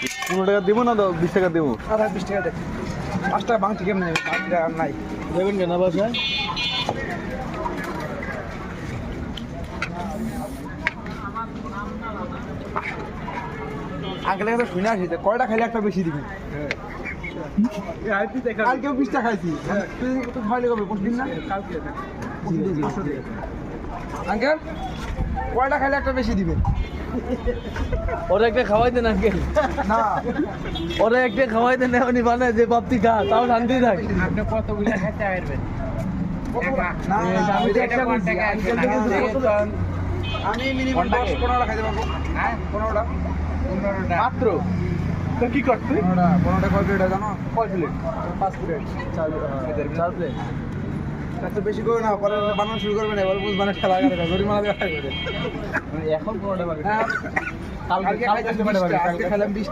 15 টাকা দিব না 20 টাকা দিব? আধা 20 টাকা দেখ 5 টাকা বাংটি কেমন নেবে 5 টাকা আর নাই দেবেন কেন বাসায়? আঙ্কেলের কাছে শুনে আসি কয়টা খাইলে একটা বেশি দিবি কালকেও 20 টাকা খাইছি তুই তো খাইলে কবে 5 দিন না কালকে আঙ্কেল কয়টা খাইলে একটা বেশি দিবেন ওরা একটা খাওয়াই দেন আঙ্কেল। না ওরা একটা খাওয়াই দেন এমনি বানায় যে বাপতি খা তাও শান্তি থাক। আপনি কতগুলো খেতে পারবেন না আমি তো একটা বলছি, আঙ্কেল তো বলছে আমি মিনিমাম 10-15টা খাইতে পারবো হ্যাঁ 15টা 15টা মাত্র। তো কি করতে? 15টা কয় প্লেট জানো কয় প্লেট? 5 plate 4 plate. এত বেশি করে না পরে বানানো শুরু করবেন এবার বুঝবেন খেলা করে জরিমানা দেওয়া করে এখন 15টা বাকি। হ্যাঁ কালকে কালকে খাইলাম 20টা